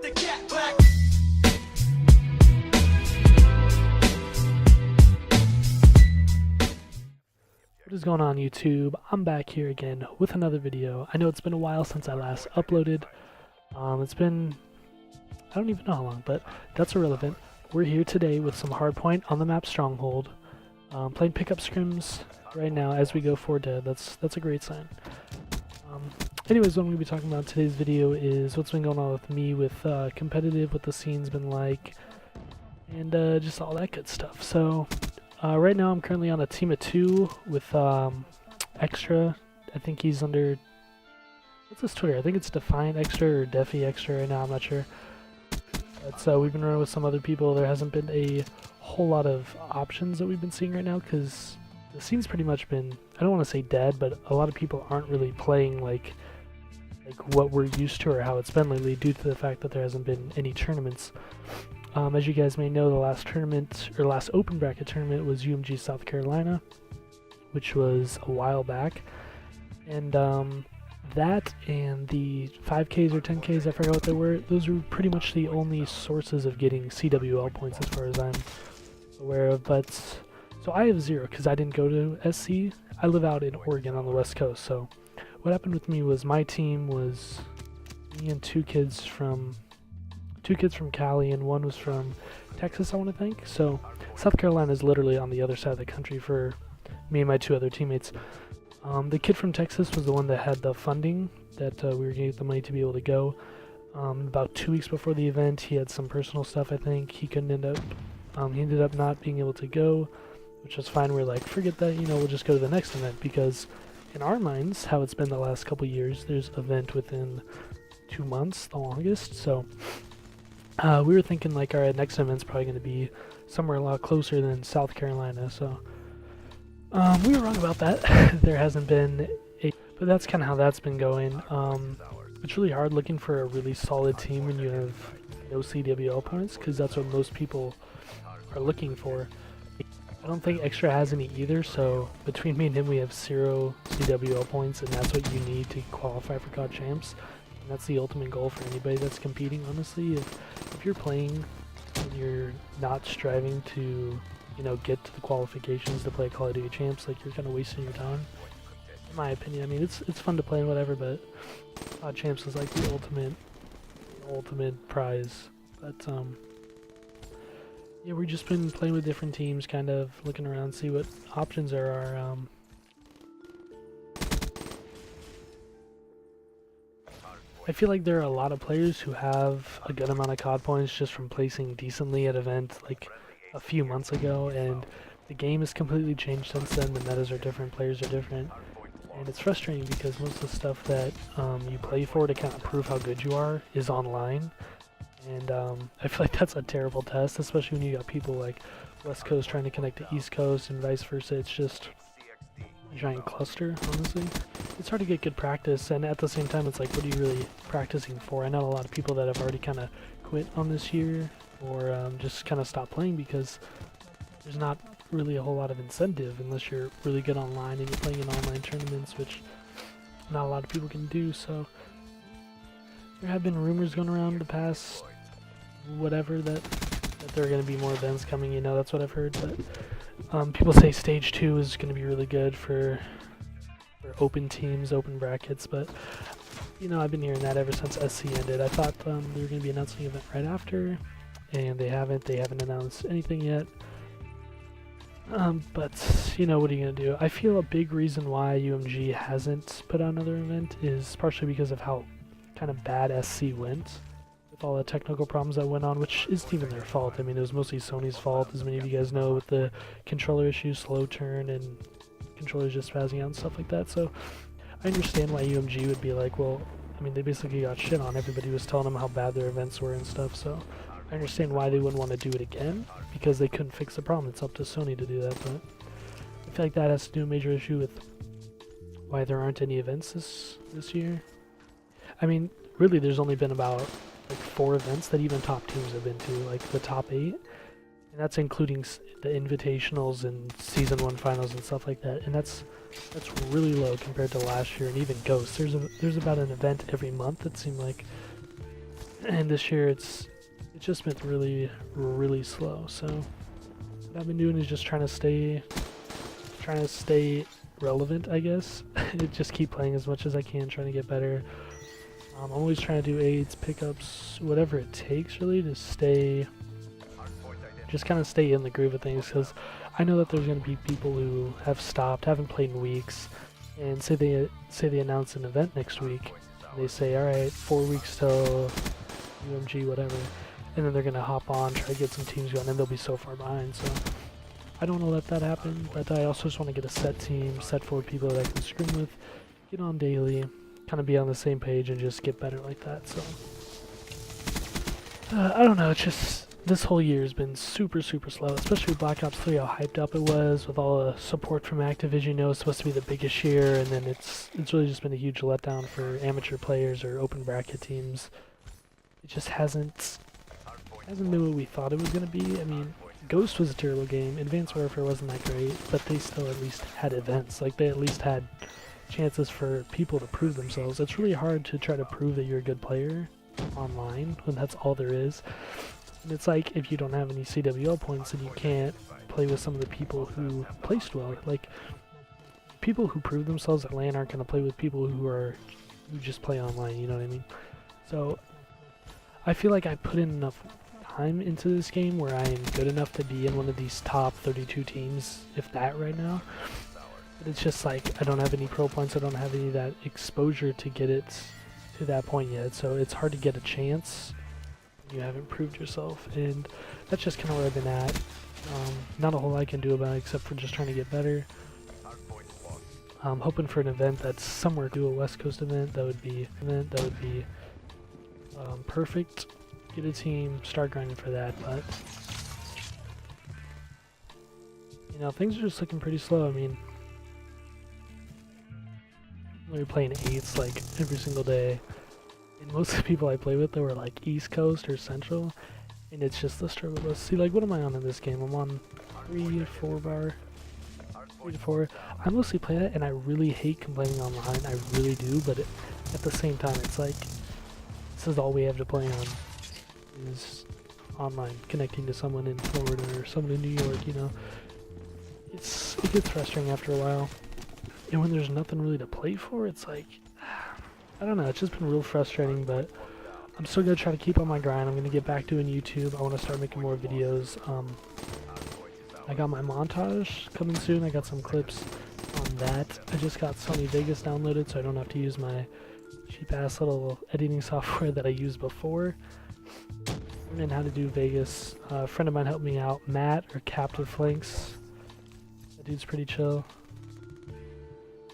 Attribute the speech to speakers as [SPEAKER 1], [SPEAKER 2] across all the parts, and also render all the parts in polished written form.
[SPEAKER 1] the cat back.
[SPEAKER 2] What is going on, YouTube? I'm back here again with another video. I know it's been a while since I last uploaded. It's been, I don't even know how long, but that's irrelevant. We're here today with some hardpoint on the map Stronghold. Playing pickup scrims right now as we go for dead. That's a great sign. Anyways, what I'm going to be talking about in today's video is what's been going on with me with competitive, what the scene's been like, and just all that good stuff. So right now I'm currently on a team of 2 with Extra. I think he's under, what's his Twitter? I think it's Defiant Extra or Defi Extra right now, I'm not sure. But so we've been running with some other people. There hasn't been a whole lot of options that we've been seeing right now because the scene's pretty much been, I don't want to say dead, but a lot of people aren't really playing like what we're used to or how it's been lately due to the fact that there hasn't been any tournaments. As you guys may know, the last tournament, or last open bracket tournament, was UMG South Carolina, which was a while back. And that and the 5Ks or 10Ks, I forgot what they were, those were pretty much the only sources of getting CWL points as far as I'm aware of. But so I have 0 because I didn't go to SC. I live out in Oregon on the West Coast. So what happened with me was my team was me and two kids from Cali, and one was from Texas, I want to think. So South Carolina is literally on the other side of the country for me and my 2 other teammates. The kid from Texas was the one that had the funding that we were going to get the money to be able to go. About 2 weeks before the event, he had some personal stuff, I think. He ended up not being able to go, which was fine. We're like, forget that, we'll just go to the next event, because in our minds, how it's been the last couple years, there's an event within 2 months, the longest. So we were thinking like, alright, next event's probably going to be somewhere a lot closer than South Carolina. So we were wrong about that. There hasn't been but that's kind of how that's been going. It's really hard looking for a really solid team when you have no CWL points, because that's what most people are looking for. I don't think Extra has any either, so between me and him we have 0 CWL points, and that's what you need to qualify for COD Champs. And that's the ultimate goal for anybody that's competing, honestly. If you're playing and you're not striving to, get to the qualifications to play Call of Duty Champs, like, you're kind of wasting your time, in my opinion. I mean, it's fun to play and whatever, but COD Champs is like the ultimate prize. But yeah, we've just been playing with different teams, kind of looking around, see what options there are. I feel like there are a lot of players who have a good amount of COD points just from placing decently at event like a few months ago, and the game has completely changed since then. The metas are different, players are different, and it's frustrating because most of the stuff that you play for to kind of prove how good you are is online. And I feel like that's a terrible test, especially when you got people like West Coast trying to connect to East Coast and vice versa. It's just a giant cluster, honestly. It's hard to get good practice, and at the same time it's like, what are you really practicing for? I know a lot of people that have already kind of quit on this year, or just kind of stopped playing because there's not really a whole lot of incentive unless you're really good online and you're playing in online tournaments, which not a lot of people can do. So there have been rumors going around the past whatever that there are going to be more events coming, that's what I've heard. But people say stage 2 is going to be really good for open teams, open brackets, but I've been hearing that ever since SC ended. I thought they were going to be announcing an event right after, and they haven't announced anything yet. But what are you going to do? I feel a big reason why UMG hasn't put out another event is partially because of how kind of bad SC went, with all the technical problems that went on, which isn't even their fault. I mean, it was mostly Sony's fault, as many of you guys know, with the controller issues, slow turn, and controllers just spazzing out and stuff like that. So I understand why UMG would be like, well, I mean, they basically got shit on. Everybody was telling them how bad their events were and stuff, so I understand why they wouldn't want to do it again, because they couldn't fix the problem. It's up to Sony to do that, but I feel like that has to do a major issue with why there aren't any events this year. I mean, really, there's only been about like 4 events that even top teams have been to, like the top 8, and that's including the invitationals and season 1 finals and stuff like that, and that's really low compared to last year. And even Ghosts, there's about an event every month, it seemed like, And this year it's just been really slow. So what I've been doing is just trying to stay relevant, I guess. Just keep playing as much as I can, trying to get better. I'm always trying to do aids, pickups, whatever it takes really to just kind of stay in the groove of things, because I know that there's going to be people who have stopped, haven't played in weeks, and say they announce an event next week, and they say, all right, 4 weeks till UMG, whatever, and then they're going to hop on, try to get some teams going, and they'll be so far behind. So I don't want to let that happen, but I also just want to get a set team, set for people that I can scrim with, get on daily, kind of be on the same page, and just get better like that. So I don't know, it's just this whole year has been super slow, especially with Black Ops 3, how hyped up it was with all the support from Activision. You know, it's supposed to be the biggest year, and then it's really just been a huge letdown for amateur players or open bracket teams. It just hasn't been what we thought it was going to be. I mean, Ghost was a terrible game, Advanced Warfare wasn't that great, but they still at least had events. Like, they at least had chances for people to prove themselves. It's really hard to try to prove that you're a good player online when that's all there is. And it's like, if you don't have any CWL points, then you can't play with some of the people who placed well. Like, people who prove themselves at LAN aren't going to play with people who just play online, you know what I mean? So I feel like I put in enough time into this game where I am good enough to be in one of these top 32 teams, if that, right now. But it's just like, I don't have any pro points, I don't have any of that exposure to get it to that point yet, so it's hard to get a chance. You haven't proved yourself, and that's just kind of where I've been at. Not a whole lot I can do about it except for just trying to get better. I'm hoping for an event that's somewhere, do a West Coast event. That would be perfect. Get a team, start grinding for that. But you know, things are just looking pretty slow. I mean, we're playing 8s like every single day. And most of the people I play with, they were like East Coast or Central, and it's just the struggle. Let's see, like, what am I on in this game? I'm on 3 or 4 bar, 3 to 4. I mostly play that, and I really hate complaining online. I really do, but at the same time, it's like, this is all we have to play on, is online, connecting to someone in Florida or someone in New York, you know. It gets frustrating after a while, and when there's nothing really to play for, it's like, I don't know, it's just been real frustrating, but I'm still going to try to keep on my grind. I'm going to get back doing YouTube. I want to start making more videos. I got my montage coming soon. I got some clips on that. I just got Sony Vegas downloaded, so I don't have to use my cheap-ass little editing software that I used before. Learning how to do Vegas. A friend of mine helped me out, Matt, or Captive Flanks. That dude's pretty chill.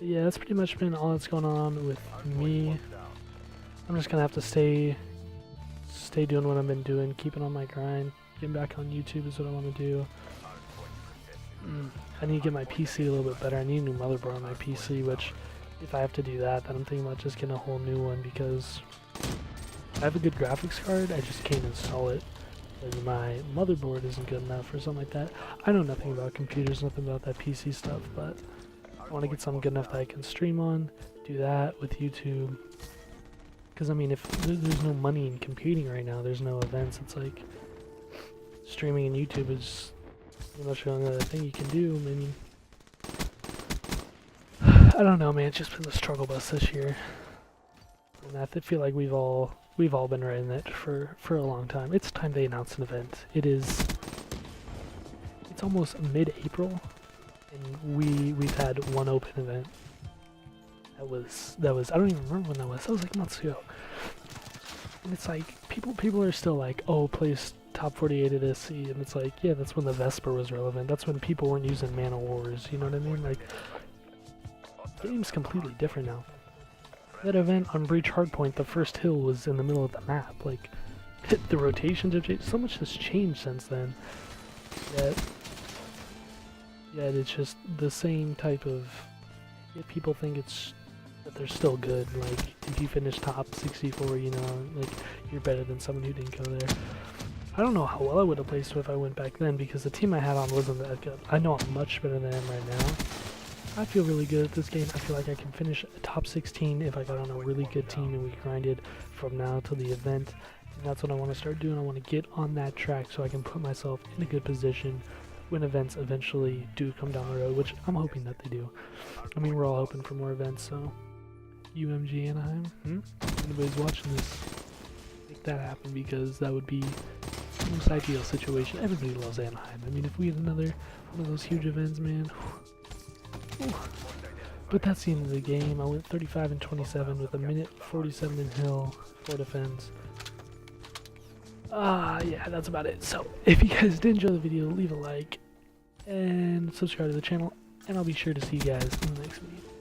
[SPEAKER 2] Yeah, that's pretty much been all that's going on with me. I'm just gonna have to stay doing what I've been doing, keeping on my grind. Getting back on YouTube is what I want to do. I need to get my PC a little bit better. I need a new motherboard on my PC, which, if I have to do that, then I'm thinking about just getting a whole new one, because I have a good graphics card, I just can't install it. And my motherboard isn't good enough or something like that. I know nothing about computers, nothing about that PC stuff, but I want to get something good enough that I can stream on, do that with YouTube. Because, I mean, if there's no money in competing right now, there's no events, it's like, streaming in YouTube is pretty much the only other thing you can do. I mean, I don't know, man, it's just been the struggle bus this year. And I feel like we've all been riding it for a long time. It's time they announce an event. It's almost mid-April. And we've had one open event. That was I don't even remember when that was. That was like months ago. And it's like people are still like, oh, place top 48 at SC, and it's like, yeah, that's when the Vesper was relevant. That's when people weren't using Man of Wars. You know what I mean? Like, the game's completely different now. That event on Breach Hardpoint, the first hill was in the middle of the map. Like, the rotations have changed. So much has changed since then. Yet it's just the same type of, yet people think that they're still good. Like, if you finish top 64, you know, like, you're better than someone who didn't go there. I don't know how well I would have placed if I went back then, because the team I had on wasn't that good. I know I'm much better than I am right now. I feel really good at this game. I feel like I can finish top 16 if I got on a really good team and we grinded from now till the event. And that's what I want to start doing. I want to get on that track so I can put myself in a good position when events eventually do come down the road, which I'm hoping that they do. I mean, we're all hoping for more events, so UMG Anaheim, if anybody's watching this, make that happen, because that would be the most ideal situation. Everybody loves Anaheim. I mean, if we had another one of those huge events, man. Whew. But that's the end of the game. I went 35 and 27 with a minute 47 in Hill for defense. Yeah, that's about it. So, if you guys did enjoy the video, leave a like and subscribe to the channel, and I'll be sure to see you guys in the next video.